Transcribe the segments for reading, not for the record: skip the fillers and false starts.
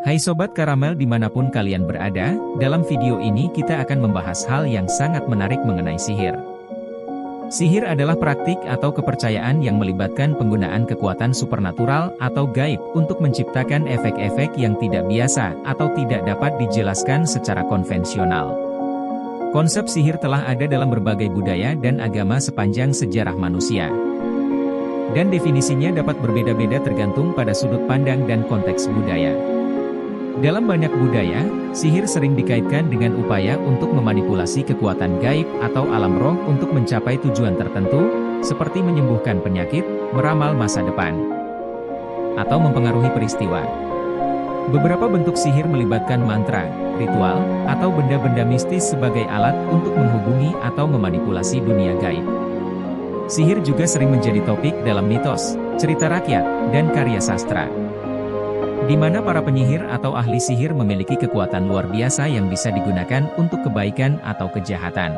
Hai Sobat Karamel dimanapun kalian berada, dalam video ini kita akan membahas hal yang sangat menarik mengenai sihir. Sihir adalah praktik atau kepercayaan yang melibatkan penggunaan kekuatan supernatural atau gaib untuk menciptakan efek-efek yang tidak biasa atau tidak dapat dijelaskan secara konvensional. Konsep sihir telah ada dalam berbagai budaya dan agama sepanjang sejarah manusia. Dan definisinya dapat berbeda-beda tergantung pada sudut pandang dan konteks budaya. Dalam banyak budaya, sihir sering dikaitkan dengan upaya untuk memanipulasi kekuatan gaib atau alam roh untuk mencapai tujuan tertentu, seperti menyembuhkan penyakit, meramal masa depan, atau mempengaruhi peristiwa. Beberapa bentuk sihir melibatkan mantra, ritual, atau benda-benda mistis sebagai alat untuk menghubungi atau memanipulasi dunia gaib. Sihir juga sering menjadi topik dalam mitos, cerita rakyat, dan karya sastra, di mana para penyihir atau ahli sihir memiliki kekuatan luar biasa yang bisa digunakan untuk kebaikan atau kejahatan.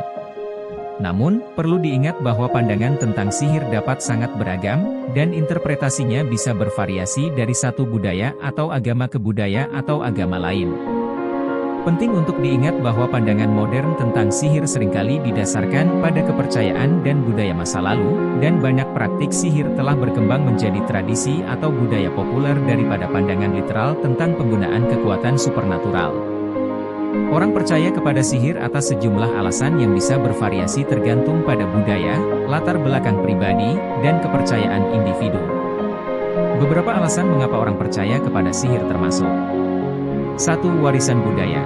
Namun, perlu diingat bahwa pandangan tentang sihir dapat sangat beragam, dan interpretasinya bisa bervariasi dari satu budaya atau agama ke budaya atau agama lain. Penting untuk diingat bahwa pandangan modern tentang sihir seringkali didasarkan pada kepercayaan dan budaya masa lalu, dan banyak praktik sihir telah berkembang menjadi tradisi atau budaya populer daripada pandangan literal tentang penggunaan kekuatan supernatural. Orang percaya kepada sihir atas sejumlah alasan yang bisa bervariasi tergantung pada budaya, latar belakang pribadi, dan kepercayaan individu. Beberapa alasan mengapa orang percaya kepada sihir termasuk: 1. Warisan budaya.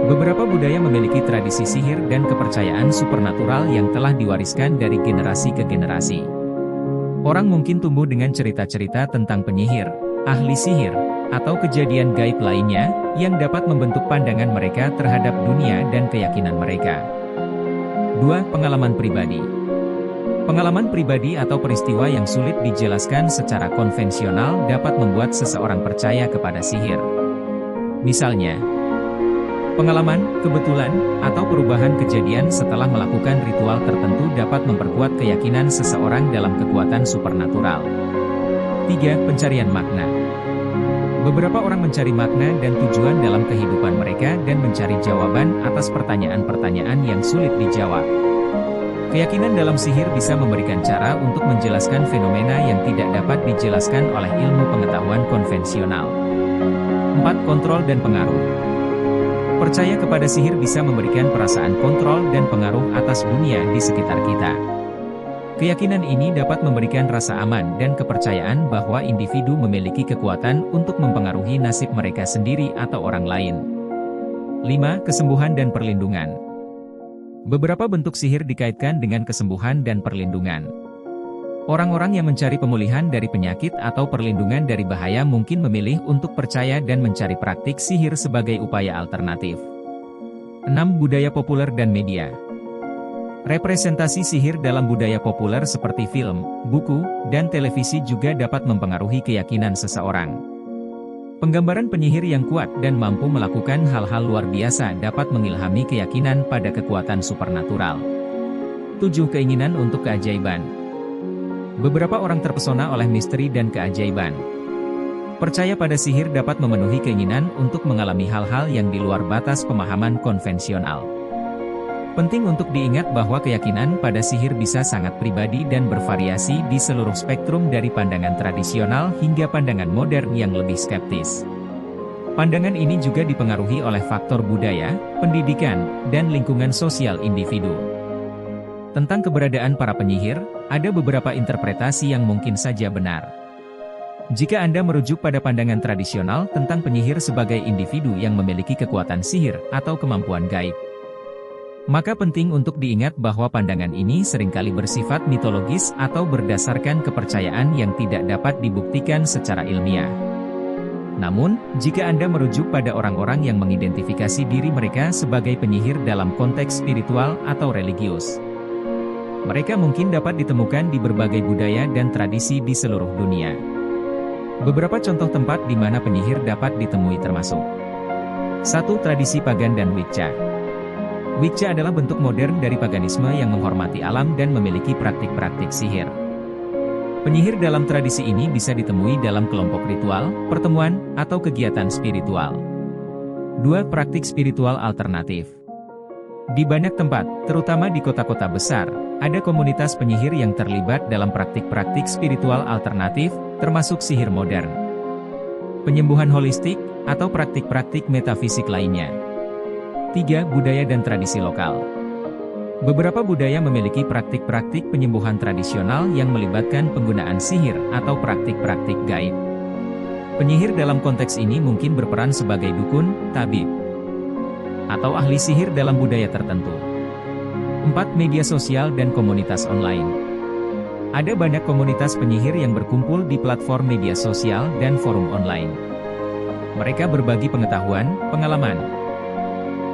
Beberapa budaya memiliki tradisi sihir dan kepercayaan supernatural yang telah diwariskan dari generasi ke generasi. Orang mungkin tumbuh dengan cerita-cerita tentang penyihir, ahli sihir, atau kejadian gaib lainnya, yang dapat membentuk pandangan mereka terhadap dunia dan keyakinan mereka. 2. Pengalaman pribadi. Pengalaman pribadi atau peristiwa yang sulit dijelaskan secara konvensional dapat membuat seseorang percaya kepada sihir. Misalnya, pengalaman, kebetulan, atau perubahan kejadian setelah melakukan ritual tertentu dapat memperkuat keyakinan seseorang dalam kekuatan supernatural. 3. Pencarian makna. Beberapa orang mencari makna dan tujuan dalam kehidupan mereka dan mencari jawaban atas pertanyaan-pertanyaan yang sulit dijawab. Keyakinan dalam sihir bisa memberikan cara untuk menjelaskan fenomena yang tidak dapat dijelaskan oleh ilmu pengetahuan konvensional. 4. Kontrol dan pengaruh. Percaya kepada sihir bisa memberikan perasaan kontrol dan pengaruh atas dunia di sekitar kita. Keyakinan ini dapat memberikan rasa aman dan kepercayaan bahwa individu memiliki kekuatan untuk mempengaruhi nasib mereka sendiri atau orang lain. 5. Kesembuhan dan perlindungan. Beberapa bentuk sihir dikaitkan dengan kesembuhan dan perlindungan. Orang-orang yang mencari pemulihan dari penyakit atau perlindungan dari bahaya mungkin memilih untuk percaya dan mencari praktik sihir sebagai upaya alternatif. 6. Budaya populer dan media. Representasi sihir dalam budaya populer seperti film, buku, dan televisi juga dapat mempengaruhi keyakinan seseorang. Penggambaran penyihir yang kuat dan mampu melakukan hal-hal luar biasa dapat mengilhami keyakinan pada kekuatan supernatural. 7. Keinginan untuk keajaiban. Beberapa orang terpesona oleh misteri dan keajaiban. Percaya pada sihir dapat memenuhi keinginan untuk mengalami hal-hal yang di luar batas pemahaman konvensional. Penting untuk diingat bahwa keyakinan pada sihir bisa sangat pribadi dan bervariasi di seluruh spektrum dari pandangan tradisional hingga pandangan modern yang lebih skeptis. Pandangan ini juga dipengaruhi oleh faktor budaya, pendidikan, dan lingkungan sosial individu. Tentang keberadaan para penyihir, ada beberapa interpretasi yang mungkin saja benar. Jika Anda merujuk pada pandangan tradisional tentang penyihir sebagai individu yang memiliki kekuatan sihir atau kemampuan gaib, maka penting untuk diingat bahwa pandangan ini seringkali bersifat mitologis atau berdasarkan kepercayaan yang tidak dapat dibuktikan secara ilmiah. Namun, jika Anda merujuk pada orang-orang yang mengidentifikasi diri mereka sebagai penyihir dalam konteks spiritual atau religius, mereka mungkin dapat ditemukan di berbagai budaya dan tradisi di seluruh dunia. Beberapa contoh tempat di mana penyihir dapat ditemui termasuk: 1. Tradisi pagan dan Wicca. Wicca adalah bentuk modern dari paganisme yang menghormati alam dan memiliki praktik-praktik sihir. Penyihir dalam tradisi ini bisa ditemui dalam kelompok ritual, pertemuan, atau kegiatan spiritual. 2. Praktik spiritual alternatif. Di banyak tempat, terutama di kota-kota besar, ada komunitas penyihir yang terlibat dalam praktik-praktik spiritual alternatif, termasuk sihir modern, penyembuhan holistik, atau praktik-praktik metafisik lainnya. 3. Budaya dan tradisi lokal. Beberapa budaya memiliki praktik-praktik penyembuhan tradisional yang melibatkan penggunaan sihir atau praktik-praktik gaib. Penyihir dalam konteks ini mungkin berperan sebagai dukun, tabib, atau ahli sihir dalam budaya tertentu. 4. Media sosial dan komunitas online. Ada banyak komunitas penyihir yang berkumpul di platform media sosial dan forum online. Mereka berbagi pengetahuan, pengalaman,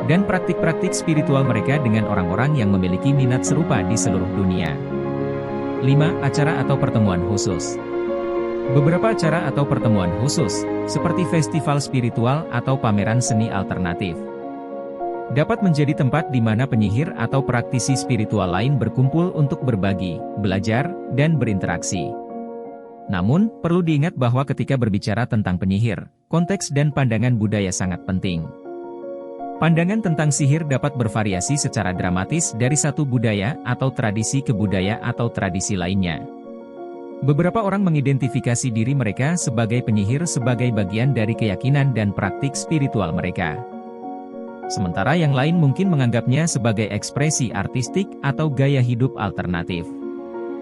dan praktik-praktik spiritual mereka dengan orang-orang yang memiliki minat serupa di seluruh dunia. 5. Acara atau pertemuan khusus. Beberapa acara atau pertemuan khusus, seperti festival spiritual atau pameran seni alternatif, dapat menjadi tempat di mana penyihir atau praktisi spiritual lain berkumpul untuk berbagi, belajar, dan berinteraksi. Namun, perlu diingat bahwa ketika berbicara tentang penyihir, konteks dan pandangan budaya sangat penting. Pandangan tentang sihir dapat bervariasi secara dramatis dari satu budaya atau tradisi ke budaya atau tradisi lainnya. Beberapa orang mengidentifikasi diri mereka sebagai penyihir sebagai bagian dari keyakinan dan praktik spiritual mereka. Sementara yang lain mungkin menganggapnya sebagai ekspresi artistik atau gaya hidup alternatif.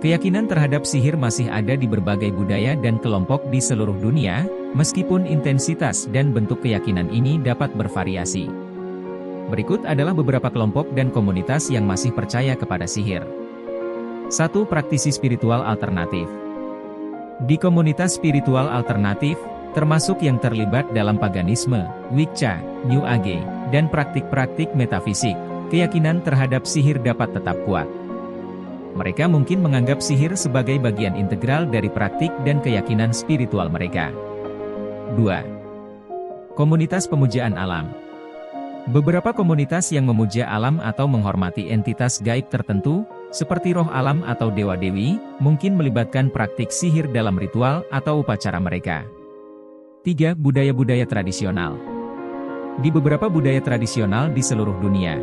Keyakinan terhadap sihir masih ada di berbagai budaya dan kelompok di seluruh dunia, meskipun intensitas dan bentuk keyakinan ini dapat bervariasi. Berikut adalah beberapa kelompok dan komunitas yang masih percaya kepada sihir. 1. Praktisi spiritual alternatif. Di komunitas spiritual alternatif, termasuk yang terlibat dalam paganisme, Wicca, New Age, dan praktik-praktik metafisik, keyakinan terhadap sihir dapat tetap kuat. Mereka mungkin menganggap sihir sebagai bagian integral dari praktik dan keyakinan spiritual mereka. 2. Komunitas pemujaan alam. Beberapa komunitas yang memuja alam atau menghormati entitas gaib tertentu, seperti roh alam atau dewa-dewi, mungkin melibatkan praktik sihir dalam ritual atau upacara mereka. 3. Budaya-budaya tradisional. Di beberapa budaya tradisional di seluruh dunia,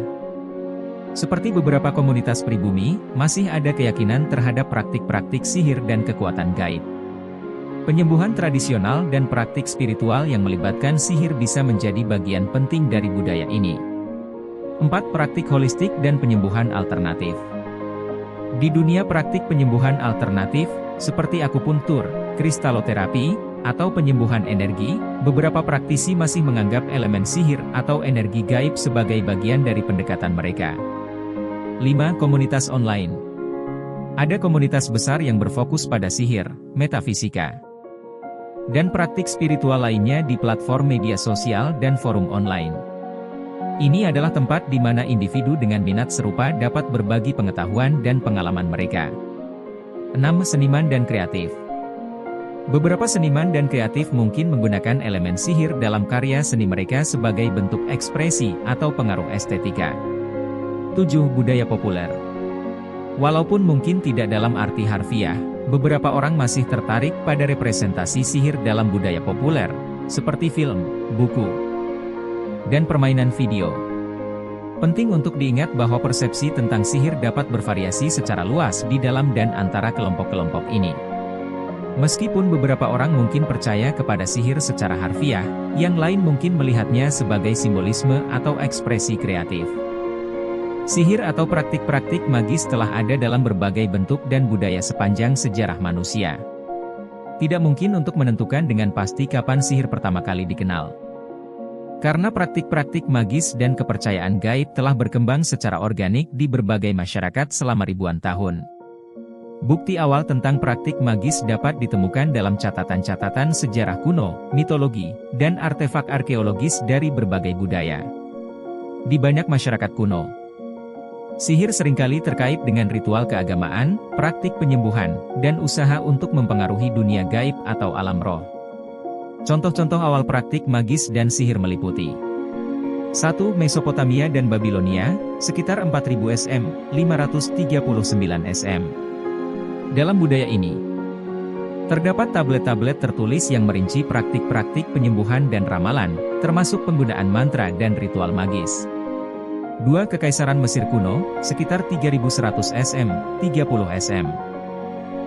seperti beberapa komunitas pribumi, masih ada keyakinan terhadap praktik-praktik sihir dan kekuatan gaib. Penyembuhan tradisional dan praktik spiritual yang melibatkan sihir bisa menjadi bagian penting dari budaya ini. 4. Praktik holistik dan penyembuhan alternatif. Di dunia praktik penyembuhan alternatif, seperti akupuntur, kristaloterapi, atau penyembuhan energi, beberapa praktisi masih menganggap elemen sihir atau energi gaib sebagai bagian dari pendekatan mereka. 5. Komunitas online. Ada komunitas besar yang berfokus pada sihir, metafisika, dan praktik spiritual lainnya di platform media sosial dan forum online. Ini adalah tempat di mana individu dengan minat serupa dapat berbagi pengetahuan dan pengalaman mereka. 6. Seniman dan kreatif. Beberapa seniman dan kreatif mungkin menggunakan elemen sihir dalam karya seni mereka sebagai bentuk ekspresi atau pengaruh estetika. 7. Budaya populer. Walaupun mungkin tidak dalam arti harfiah, beberapa orang masih tertarik pada representasi sihir dalam budaya populer, seperti film, buku, dan permainan video. Penting untuk diingat bahwa persepsi tentang sihir dapat bervariasi secara luas di dalam dan antara kelompok-kelompok ini. Meskipun beberapa orang mungkin percaya kepada sihir secara harfiah, yang lain mungkin melihatnya sebagai simbolisme atau ekspresi kreatif. Sihir atau praktik-praktik magis telah ada dalam berbagai bentuk dan budaya sepanjang sejarah manusia. Tidak mungkin untuk menentukan dengan pasti kapan sihir pertama kali dikenal. Karena praktik-praktik magis dan kepercayaan gaib telah berkembang secara organik di berbagai masyarakat selama ribuan tahun. Bukti awal tentang praktik magis dapat ditemukan dalam catatan-catatan sejarah kuno, mitologi, dan artefak arkeologis dari berbagai budaya. Di banyak masyarakat kuno, sihir seringkali terkait dengan ritual keagamaan, praktik penyembuhan, dan usaha untuk mempengaruhi dunia gaib atau alam roh. Contoh-contoh awal praktik magis dan sihir meliputi 1. Mesopotamia dan Babilonia, sekitar 4000 SM, 539 SM. Dalam budaya ini, Terdapat tablet-tablet tertulis yang merinci praktik-praktik penyembuhan dan ramalan, termasuk penggunaan mantra dan ritual magis. 2. Kekaisaran Mesir kuno, sekitar 3100 SM, 30 SM.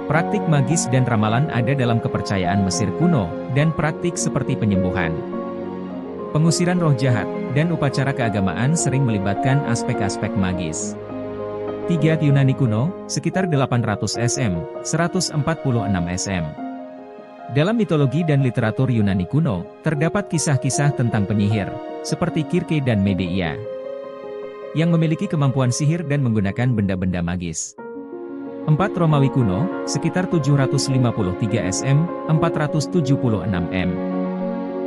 Praktik magis dan ramalan ada dalam kepercayaan Mesir kuno, dan praktik seperti penyembuhan, pengusiran roh jahat, dan upacara keagamaan sering melibatkan aspek-aspek magis. 3. Yunani kuno, sekitar 800 SM, 146 SM. Dalam mitologi dan literatur Yunani kuno, terdapat kisah-kisah tentang penyihir, seperti Kirke dan Medea, yang memiliki kemampuan sihir dan menggunakan benda-benda magis. 4. Romawi kuno, sekitar 753 SM, 476 M.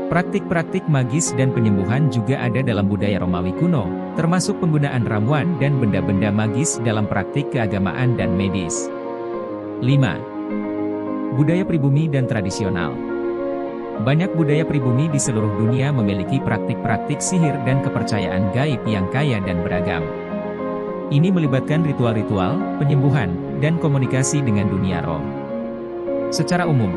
Praktik-praktik magis dan penyembuhan juga ada dalam budaya Romawi kuno, termasuk penggunaan ramuan dan benda-benda magis dalam praktik keagamaan dan medis. 5. Budaya pribumi dan tradisional. Banyak budaya pribumi di seluruh dunia memiliki praktik-praktik sihir dan kepercayaan gaib yang kaya dan beragam. Ini melibatkan ritual-ritual, penyembuhan, dan komunikasi dengan dunia roh. Secara umum,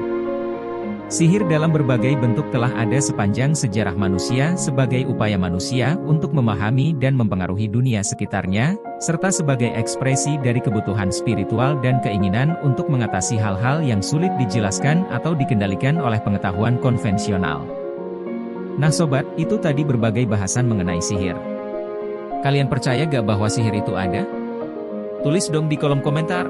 sihir dalam berbagai bentuk telah ada sepanjang sejarah manusia sebagai upaya manusia untuk memahami dan mempengaruhi dunia sekitarnya, serta sebagai ekspresi dari kebutuhan spiritual dan keinginan untuk mengatasi hal-hal yang sulit dijelaskan atau dikendalikan oleh pengetahuan konvensional. Nah sobat, itu tadi berbagai bahasan mengenai sihir. Kalian percaya gak bahwa sihir itu ada? Tulis dong di kolom komentar.